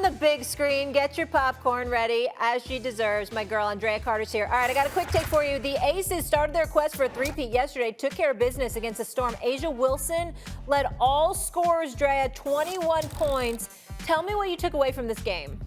the big screen. Get your popcorn ready, as she deserves. My girl, Andraya Carter's here. All right, I got a quick take for you. The Aces started their quest for a three-peat yesterday, took care of business against the Storm. A'ja Wilson led all scorers, Drea, 21 points. Tell me what you took away from this game.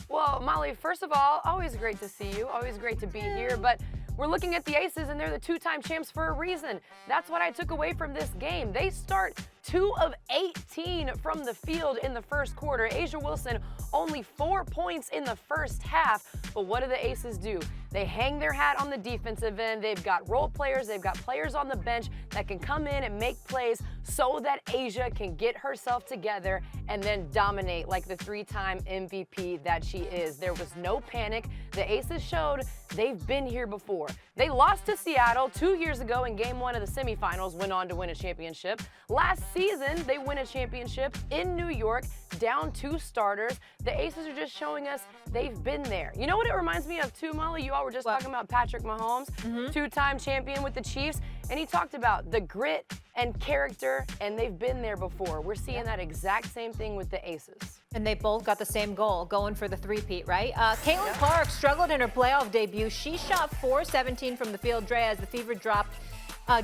Well, Molly, first of all, always great to see you. Always great to be here. But we're looking at the Aces, and they're the two-time champs for a reason. That's what I took away from this game. They start 2 of 18 from the field in the first quarter. A'ja Wilson only 4 points in the first half. But what do the Aces do? They hang their hat on the defensive end. They've got role players. They've got players on the bench that can come in and make plays so that A'ja can get herself together and then dominate like the 3-time MVP that she is. There was no panic. The Aces showed they've been here before. They lost to Seattle 2 years ago in Game 1 of the semifinals, went on to win a championship. Last season, they win a championship in New York, down 2 starters. The Aces are just showing us they've been there. You know what it reminds me of too, Molly? You all were just talking about Patrick Mahomes, 2-time champion with the Chiefs, and he talked about the grit and character, and they've been there before. We're seeing that exact same thing with the Aces. And they both got the same goal, going for the three-peat, right? Caitlin Clark struggled in her playoff debut. She shot 4-17 from the field, Drea, as the Fever dropped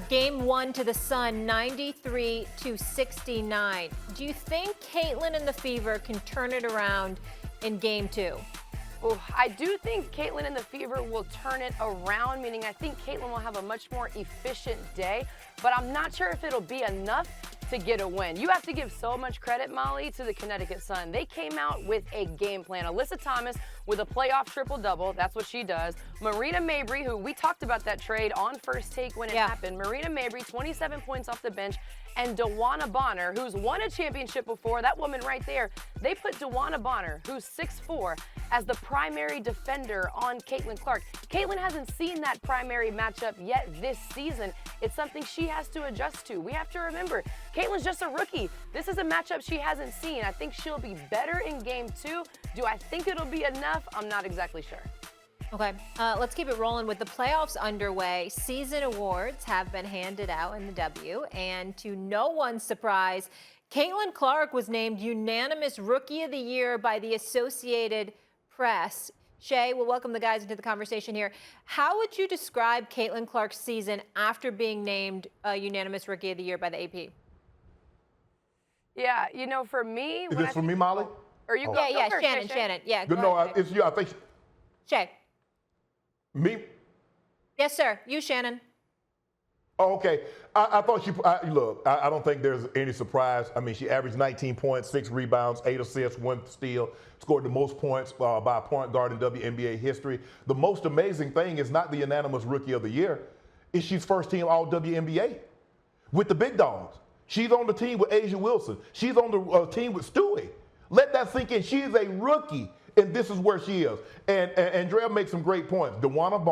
Game 1 to the Sun, 93-69. Do you think Caitlin and the Fever can turn it around in Game 2? Oh, I do think Caitlin and the Fever will turn it around, meaning I think Caitlin will have a much more efficient day, but I'm not sure if it'll be enough to get a win. You have to give so much credit, Molly, to the Connecticut Sun. They came out with a game plan. Alyssa Thomas with a playoff triple-double. That's what she does. Marina Mabrey, who we talked about that trade on First Take when it happened. Marina Mabrey, 27 points off the bench. And DeWanna Bonner, who's won a championship before, that woman right there, they put DeWanna Bonner, who's 6'4", as the primary defender on Caitlin Clark. Caitlin hasn't seen that primary matchup yet this season. It's something she has to adjust to. We have to remember, Caitlin's just a rookie. This is a matchup she hasn't seen. I think she'll be better in Game 2. Do I think it'll be enough? I'm not exactly sure. Okay, let's keep it rolling with the playoffs underway. Season awards have been handed out in the W, and to no one's surprise, Caitlin Clark was named unanimous Rookie of the Year by the Associated Press. Shay, we'll welcome the guys into the conversation here. How would you describe Caitlin Clark's season after being named unanimous Rookie of the Year by the AP? Yeah, you know, for me... Is this for me, Molly? Or you go Yeah, first, Shannon. Yeah, Good, no, it's you. I think... Shay. Me? Yes, sir. You, Shannon. Oh, okay. I thought look, I don't think there's any surprise. I mean, she averaged 19 points, 6 rebounds, 8 assists, 1 steal, scored the most points by a point guard in WNBA history. The most amazing thing is not the unanimous Rookie of the Year. It's she's first team all WNBA with the big dogs. She's on the team with A'ja Wilson. She's on the team with Stewie. Let that sink in. She is a rookie. And this is where she is. And Andraya makes some great points. DeWanna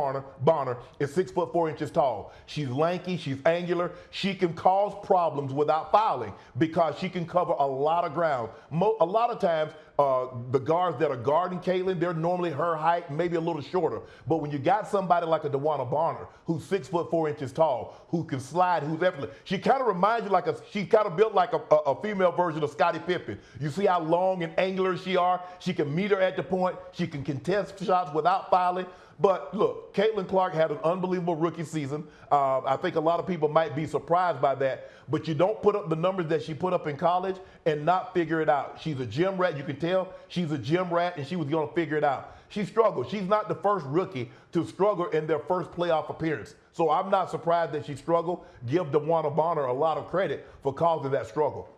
Bonner is 6'4" tall. She's lanky, she's angular. She can cause problems without fouling because she can cover a lot of ground. A lot of times, the guards that are guarding Caitlin, they're normally her height, maybe a little shorter. But when you got somebody like a DeWanna Bonner, who's 6'4" tall, who can slide, who's effortless, she kind of reminds you she's kind of built like a female version of Scottie Pippen. You see how long and angular she are? She can meet her at the point. She can contest shots without fouling. But look, Caitlin Clark had an unbelievable rookie season. I think a lot of people might be surprised by that. But you don't put up the numbers that she put up in college and not figure it out. She's a gym rat. You can tell she's a gym rat, and she was going to figure it out. She struggled. She's not the first rookie to struggle in their first playoff appearance. So I'm not surprised that she struggled. Give DeWanna Bonner a lot of credit for causing that struggle.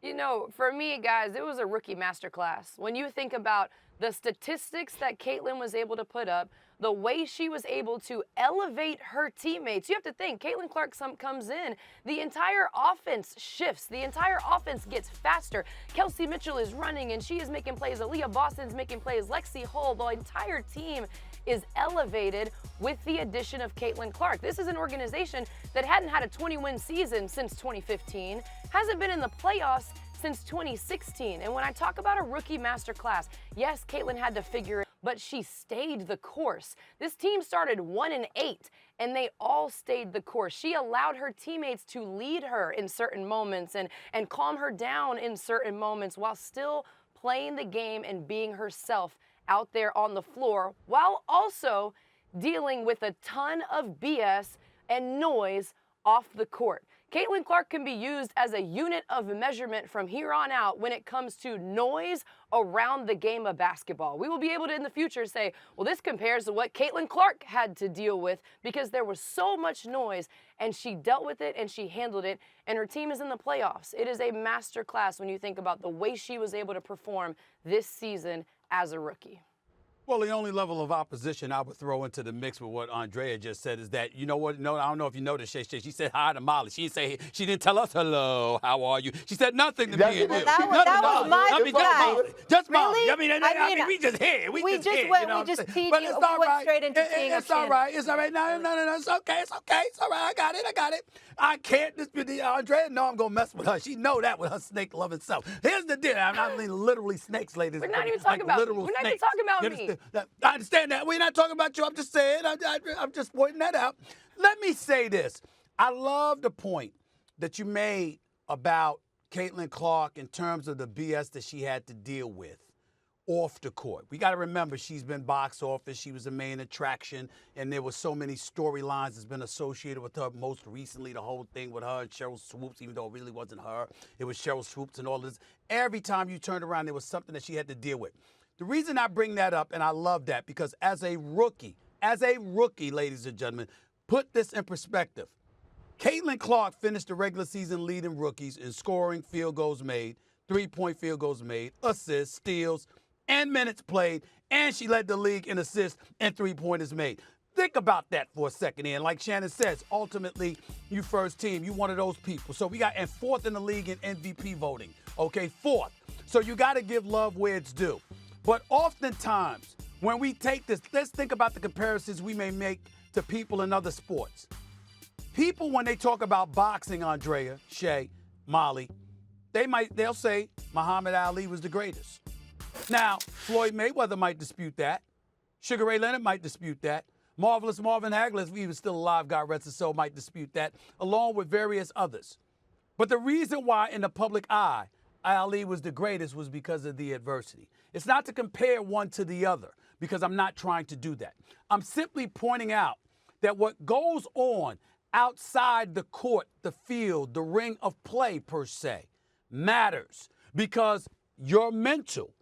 You know, for me, guys, it was a rookie masterclass. When you think about the statistics that Caitlin was able to put up, the way she was able to elevate her teammates. You have to think, Caitlin Clark comes in, the entire offense shifts. The entire offense gets faster. Kelsey Mitchell is running, and she is making plays. Aaliyah Boston's making plays. Lexi Hull, the entire team is elevated with the addition of Caitlin Clark. This is an organization that hadn't had a 20-win season since 2015, hasn't been in the playoffs since 2016. And when I talk about a rookie masterclass, yes, Caitlin had to figure it, but she stayed the course. This team started 1-8, and they all stayed the course. She allowed her teammates to lead her in certain moments and calm her down in certain moments while still playing the game and being herself out there on the floor, while also dealing with a ton of BS and noise off the court. Caitlin Clark can be used as a unit of measurement from here on out when it comes to noise around the game of basketball. We will be able to in the future say, well, this compares to what Caitlin Clark had to deal with because there was so much noise and she dealt with it and she handled it, and her team is in the playoffs. It is a master class when you think about the way she was able to perform this season as a rookie. Well, the only level of opposition I would throw into the mix with what Andraya just said is that, you know what, no, I don't know if you noticed, Shay, she said hi to Molly. She didn't tell us hello, how are you? She said nothing to me and you. That was my guy. Just Molly. Really? I mean, we just here. We just teed went straight into teeing It's all right. It's all right. No, it's okay. It's okay. It's all right. I got it. I can't dispute the Andraya. No, I'm going to mess with her. She know that with her snake-loving self. Here's the deal. I'm not literally snakes, ladies. We're not even talking about me. We're not even talking about me. I understand that. We're not talking about you. I'm just saying. I'm just pointing that out. Let me say this. I love the point that you made about Caitlin Clark in terms of the BS that she had to deal with off the court. We got to remember she's been box office. She was the main attraction, and there were so many storylines that's been associated with her. Most recently, the whole thing with her and Cheryl Swoops, even though it really wasn't her. It was Cheryl Swoops and all this. Every time you turned around, there was something that she had to deal with. The reason I bring that up, and I love that, because as a rookie, ladies and gentlemen, put this in perspective. Caitlin Clark finished the regular season leading rookies in scoring, field goals made, three-point field goals made, assists, steals, and minutes played, and she led the league in assists and three-pointers made. Think about that for a second, and like Shannon says, ultimately, you first team, you one of those people. So we got and fourth in the league in MVP voting, okay, fourth. So you got to give love where it's due. But oftentimes, when we take this, let's think about the comparisons we may make to people in other sports. People, when they talk about boxing, Andraya, Shay, Molly, they'll say Muhammad Ali was the greatest. Now, Floyd Mayweather might dispute that. Sugar Ray Leonard might dispute that. Marvelous Marvin Hagler, if he was still alive, God rest his soul, might dispute that, along with various others. But the reason why in the public eye, Ali was the greatest was because of the adversity. It's not to compare one to the other, because I'm not trying to do that. I'm simply pointing out that what goes on outside the court, the field, the ring of play per se, matters, because your mental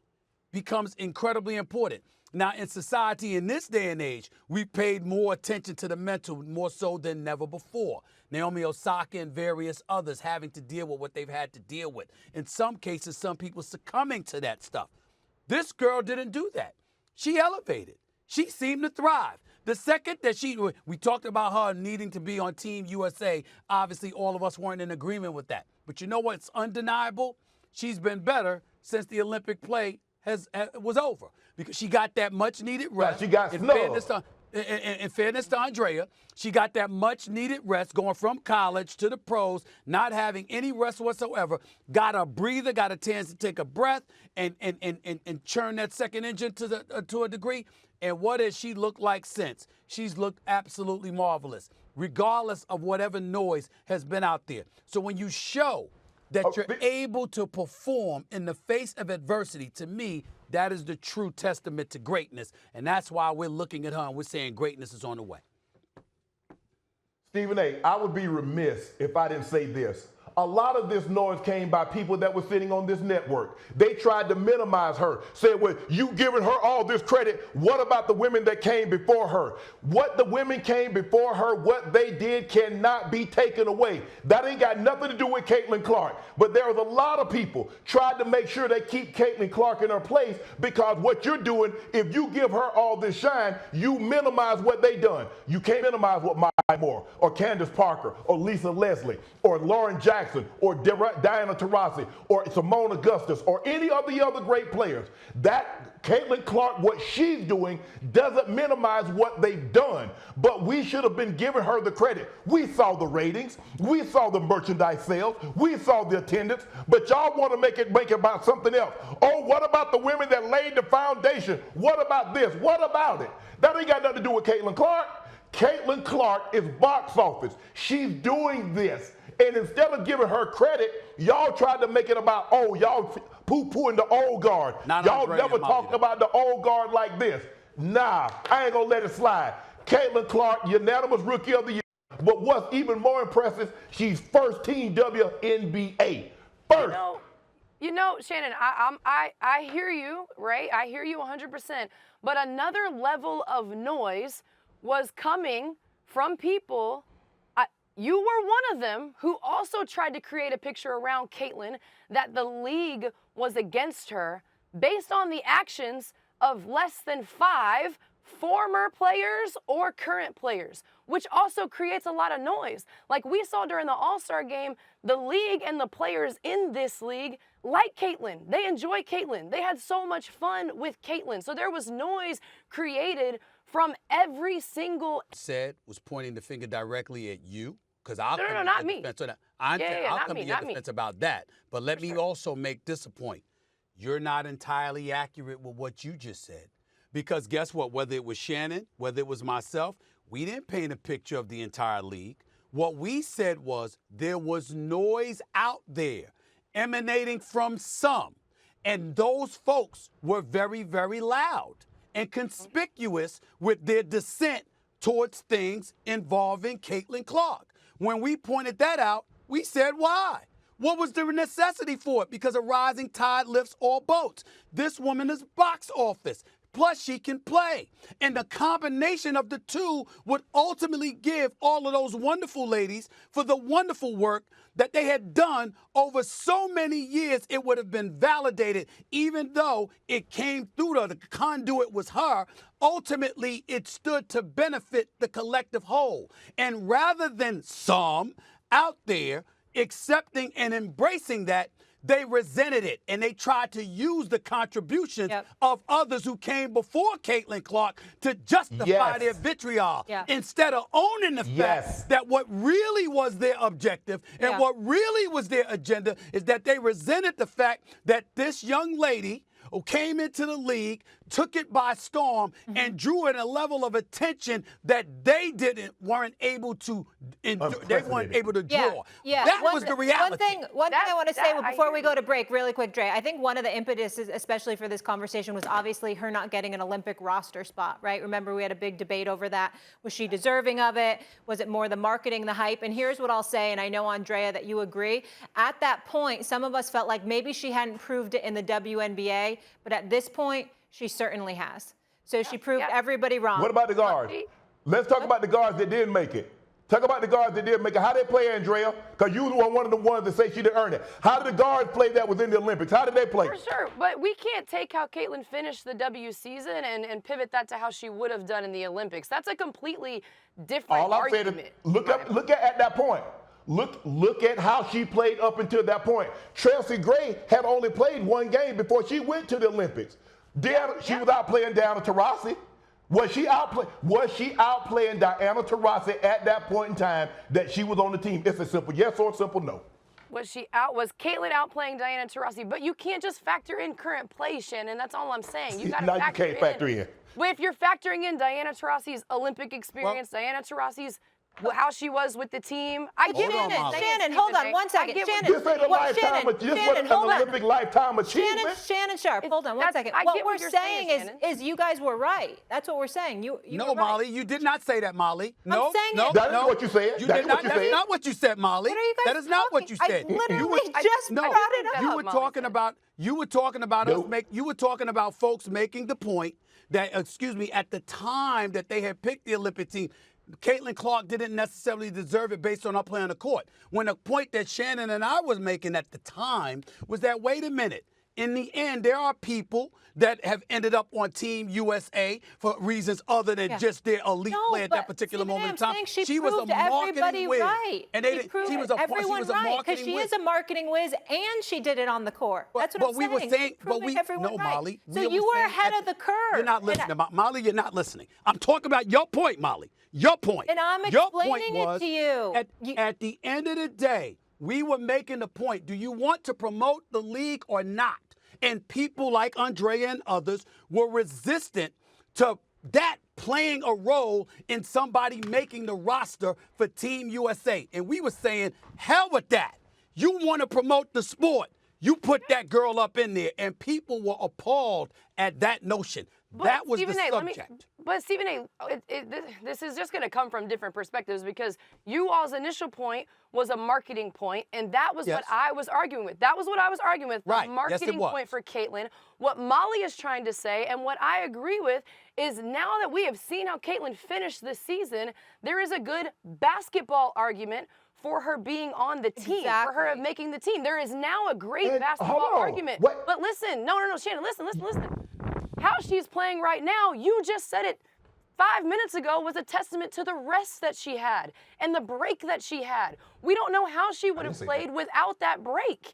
becomes incredibly important. Now, in society in this day and age, we've paid more attention to the mental, more so than never before. Naomi Osaka and various others having to deal with what they've had to deal with. In some cases, some people succumbing to that stuff. This girl didn't do that. She elevated. She seemed to thrive. The second that we talked about her needing to be on Team USA, obviously all of us weren't in agreement with that. But you know what's undeniable? She's been better since the Olympic play was over, because she got that much needed rest. She got In fairness to Andraya, she got that much needed rest going from college to the pros, not having any rest whatsoever, got a breather, got a chance to take a breath and churn that second engine to a degree. And what has she looked like since? She's looked absolutely marvelous, regardless of whatever noise has been out there. So when you show that you're able to perform in the face of adversity, to me, that is the true testament to greatness. And that's why we're looking at her and we're saying greatness is on the way. Stephen A., I would be remiss if I didn't say this. A lot of this noise came by people that were sitting on this network. They tried to minimize her, said, well, you giving her all this credit. What about the women that came before her? What the women came before her, what they did cannot be taken away. That ain't got nothing to do with Caitlin Clark. But there was a lot of people tried to make sure they keep Caitlin Clark in her place, because what you're doing, if you give her all this shine, you minimize what they done. You can't minimize what Maya Moore or Candace Parker or Lisa Leslie or Lauren Jackson or Diana Taurasi or Simone Augustus or any of the other great players. That Caitlin Clark, what she's doing doesn't minimize what they've done, but we should have been giving her the credit. We saw the ratings, we saw the merchandise sales, we saw the attendance, but y'all want to make it about something else. Oh, what about the women that laid the foundation? What about this? What about it? That ain't got nothing to do with Caitlin Clark. Caitlin Clark is box office. She's doing this. And instead of giving her credit, y'all tried to make it about, oh, y'all poo-pooing the old guard. Not Y'all Andraya never and Molly, talked though. about the old guard like this. Nah, I ain't gonna let it slide. Caitlin Clark, unanimous Rookie of the Year. But what's even more impressive, she's first team WNBA. First. You know, Shannon, I hear you, right? I hear you 100%. But another level of noise was coming from people. You were one of them who also tried to create a picture around Caitlin that the league was against her based on the actions of less than 5 former players or current players, which also creates a lot of noise. Like we saw during the All-Star game, the league and the players in this league like Caitlin. They enjoy Caitlin. They had so much fun with Caitlin. So there was noise created from every single Was pointing the finger directly at you. Because I'll No, come no, to not your me. defense. Yeah, I'll not come me, to your not me. defense about that. But let me also make this a point. You're not entirely accurate with what you just said. Because guess what? Whether it was Shannon, whether it was myself, we didn't paint a picture of the entire league. What we said was there was noise out there emanating from some. And those folks were very, very loud and conspicuous with their dissent towards things involving Caitlin Clark. When we pointed that out, we said why. What was the necessity for it? Because a rising tide lifts all boats. This woman is box office. Plus, she can play. And the combination of the two would ultimately give all of those wonderful ladies for the wonderful work that they had done over so many years. It would have been validated, even though it came through the conduit was her. Ultimately, it stood to benefit the collective whole. And rather than some out there accepting and embracing that, they resented it, and they tried to use the contributions of others who came before Caitlin Clark to justify their vitriol, instead of owning the fact that what really was their objective and what really was their agenda is that they resented the fact that this young lady who came into the league, took it by storm, and drew in a level of attention that they weren't able to draw. That was the reality. One thing I want to say before we go to break, really quick, Dre. I think one of the impetuses, especially for this conversation, was obviously her not getting an Olympic roster spot, right? Remember, we had a big debate over that. Was she deserving of it? Was it more the marketing, the hype? And here's what I'll say, and I know, Andraya, that you agree. At that point, some of us felt like maybe she hadn't proved it in the WNBA, but at this point, she certainly has. So she proved everybody wrong. What about the guards? Let's talk about the guards that didn't make it. Talk about the guards that didn't make it. How they play, Andraya? Because you were one of the ones that say she didn't earn it. How did the guards play that within the Olympics? How did they play? For sure, but we can't take how Caitlin finished the W season and pivot that to how she would have done in the Olympics. That's a completely different argument. All I'm saying is look at that point. Look at how she played up until that point. Chelsea Gray had only played one game before she went to the Olympics. She was out playing Diana Taurasi. Was she outplaying Diana Taurasi at that point in time that she was on the team? It's a simple yes or a simple no. Was Caitlin outplaying Diana Taurasi? But you can't just factor in current play, Shannon. That's all I'm saying. You got to factor in. Well, if you're factoring in Diana Taurasi's Olympic experience, Diana Taurasi's how she was with the team. Shannon, hold on one second. Shannon, this ain't a lifetime, an Olympic lifetime achievement. Shannon Sharpe, hold on one second. What we're saying is you guys were right. That's what we're saying. You no, were right. Molly, you did not say that, Molly. No, I'm saying no, that is what you said. That's not what you said, Molly. What are you guys that is not what you said. I literally just brought it up. You were talking about You were talking about folks making the point that, at the time that they had picked the Olympic team, Caitlin Clark didn't necessarily deserve it based on her play on the court. When the point that Shannon and I was making at the time was that, wait a minute, in the end, there are people that have ended up on Team USA for reasons other than just their elite play at that particular moment in time. She was a marketing whiz. Right. And she was everyone right, because she is a marketing whiz and she did it on the court. That's what I'm saying. Molly. So you were ahead of the curve. You're not listening, Molly. You're not listening. I'm talking about your point, Molly. Your point. And I'm explaining it to you. At the end of the day, we were making the point. Do you want to promote the league or not? And people like Andraya and others were resistant to that playing a role in somebody making the roster for Team USA. And we were saying, hell with that. You want to promote the sport. You put that girl up in there, and people were appalled at that notion. But that was Stephen the A, subject. But Stephen A, this is just going to come from different perspectives because you all's initial point was a marketing point, and that was what I was arguing with. That was what I was arguing with. Right. The marketing point for Caitlin. What Molly is trying to say, and what I agree with, is now that we have seen how Caitlin finished this season, there is a good basketball argument for her being on the team, for her making the team. There is now a great basketball argument. What? But listen, no, Shannon, listen. How she's playing right now, you just said it 5 minutes ago, was a testament to the rest that she had and the break that she had. We don't know how she would have played without that break.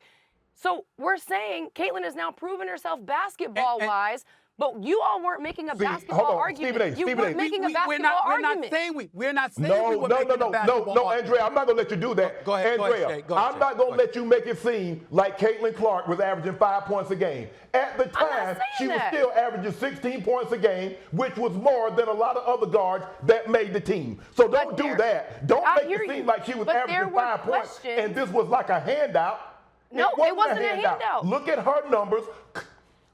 So we're saying Caitlin has now proven herself basketball-wise, but you all weren't making a basketball argument. You weren't making a basketball argument. We're not saying we were making a basketball No, argument. Andrea, I'm not going to let you do that. Go ahead, Andrea, I'm not going to let you make it seem like Caitlin Clark was averaging 5 points a game. At the time, she was still averaging 16 points a game, which was more than a lot of other guards that made the team. So don't do that. Don't make it seem like she was averaging 5 points and this was like a handout. No, it wasn't a handout. Look at her numbers.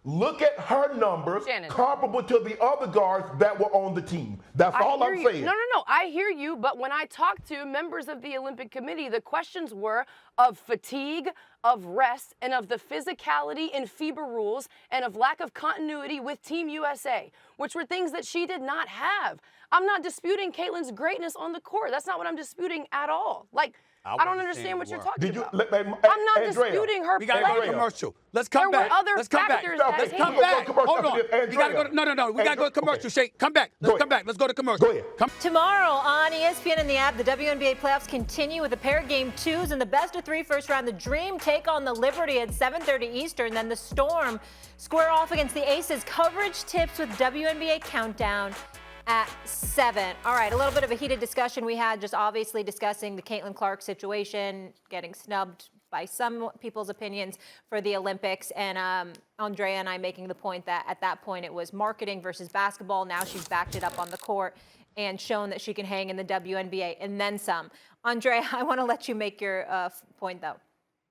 Look at her numbers comparable to the other guards that were on the team. That's all I'm saying. No. I hear you, but when I talked to members of the Olympic Committee, the questions were of fatigue, of rest, and of the physicality and FIBA rules, and of lack of continuity with Team USA, which were things that she did not have. I'm not disputing Caitlin's greatness on the court. That's not what I'm disputing at all. Like, I don't understand what you're talking about. I'm not disputing her play. We got to go to commercial. Let's come back. There were other Let's come back. factors Let's come back. Hold on. We got to go. No. We got to go to commercial. Shay, come back. Let's come back. Let's go to commercial. Go ahead. Tomorrow on ESPN and the app, the WNBA playoffs continue with a pair of game twos and the best of three first round. The Dream take on the Liberty at 7:30 Eastern. Then the Storm square off against the Aces. Coverage tips with WNBA Countdown at 7. All right, a little bit of a heated discussion we had, just obviously discussing the Caitlin Clark situation, getting snubbed by some people's opinions for the Olympics, and Andraya and I making the point that at that point it was marketing versus basketball. Now she's backed it up on the court and shown that she can hang in the WNBA and then some. Andraya, I want to let you make your point though.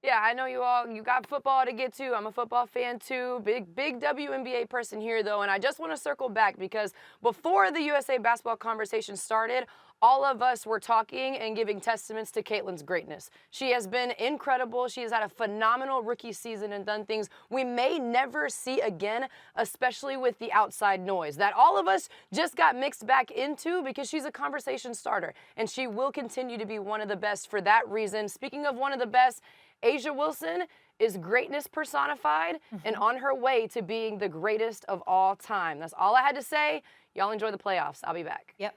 Yeah, I know you got football to get to. I'm a football fan too. Big WNBA person here though, and I just want to circle back because before the USA basketball conversation started, all of us were talking and giving testaments to Caitlin's greatness. She has been incredible. She has had a phenomenal rookie season and done things we may never see again, especially with the outside noise that all of us just got mixed back into because she's a conversation starter, and she will continue to be one of the best for that reason. Speaking of one of the best, A'ja Wilson is greatness personified and on her way to being the greatest of all time. That's all I had to say. Y'all enjoy the playoffs. I'll be back. Yep.